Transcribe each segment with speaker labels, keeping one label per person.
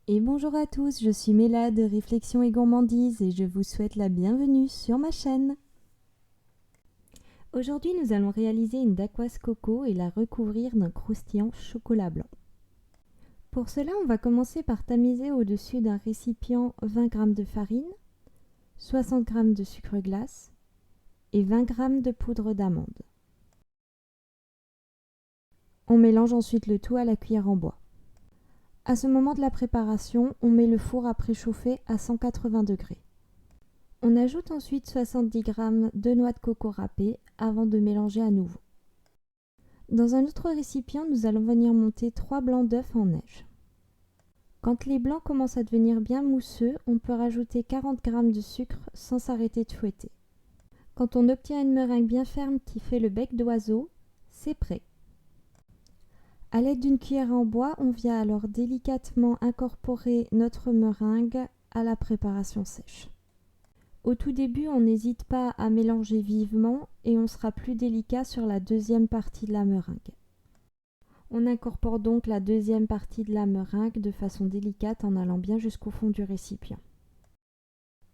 Speaker 1: Et bonjour à tous, je suis Méla de Réflexion et Gourmandise et je vous souhaite la bienvenue sur ma chaîne. Aujourd'hui, nous allons réaliser une dacquoise coco et la recouvrir d'un croustillant chocolat blanc. Pour cela, on va commencer par tamiser au-dessus d'un récipient 20 g de farine, 60 g de sucre glace et 20 g de poudre d'amande. On mélange ensuite le tout à la cuillère en bois. À ce moment de la préparation, on met le four à préchauffer à 180 degrés. On ajoute ensuite 70 g de noix de coco râpées avant de mélanger à nouveau. Dans un autre récipient, nous allons venir monter 3 blancs d'œufs en neige. Quand les blancs commencent à devenir bien mousseux, on peut rajouter 40 g de sucre sans s'arrêter de fouetter. Quand on obtient une meringue bien ferme qui fait le bec d'oiseau, c'est prêt. À l'aide d'une cuillère en bois, on vient alors délicatement incorporer notre meringue à la préparation sèche. Au tout début, on n'hésite pas à mélanger vivement et on sera plus délicat sur la deuxième partie de la meringue. On incorpore donc la deuxième partie de la meringue de façon délicate en allant bien jusqu'au fond du récipient.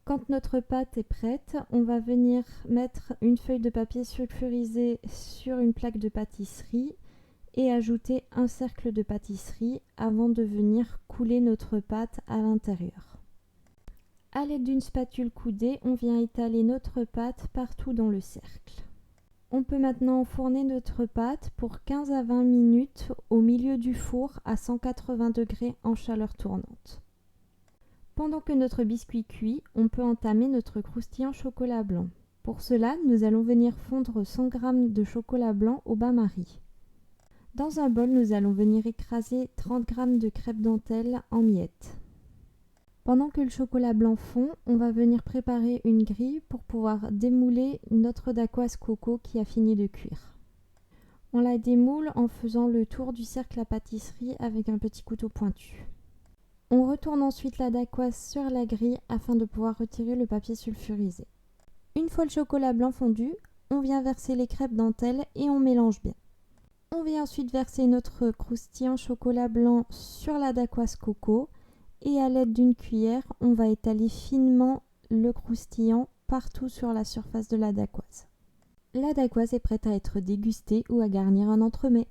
Speaker 1: Quand notre pâte est prête, on va venir mettre une feuille de papier sulfurisé sur une plaque de pâtisserie et ajouter un cercle de pâtisserie avant de venir couler notre pâte à l'intérieur. À l'aide d'une spatule coudée, on vient étaler notre pâte partout dans le cercle. On peut maintenant enfourner notre pâte pour 15 à 20 minutes au milieu du four à 180 degrés en chaleur tournante. Pendant que notre biscuit cuit, on peut entamer notre croustillant chocolat blanc. Pour cela, nous allons venir fondre 100 g de chocolat blanc au bain-marie. Dans un bol, nous allons venir écraser 30 g de crêpe dentelle en miettes. Pendant que le chocolat blanc fond, on va venir préparer une grille pour pouvoir démouler notre dacquoise coco qui a fini de cuire. On la démoule en faisant le tour du cercle à pâtisserie avec un petit couteau pointu. On retourne ensuite la dacquoise sur la grille afin de pouvoir retirer le papier sulfurisé. Une fois le chocolat blanc fondu, on vient verser les crêpes dentelles et on mélange bien. On vient ensuite verser notre croustillant chocolat blanc sur la dacquoise coco et à l'aide d'une cuillère, on va étaler finement le croustillant partout sur la surface de la dacquoise. La dacquoise est prête à être dégustée ou à garnir un entremets.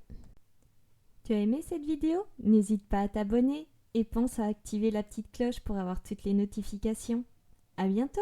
Speaker 1: Tu as aimé cette vidéo? N'hésite pas à t'abonner et pense à activer la petite cloche pour avoir toutes les notifications. À bientôt!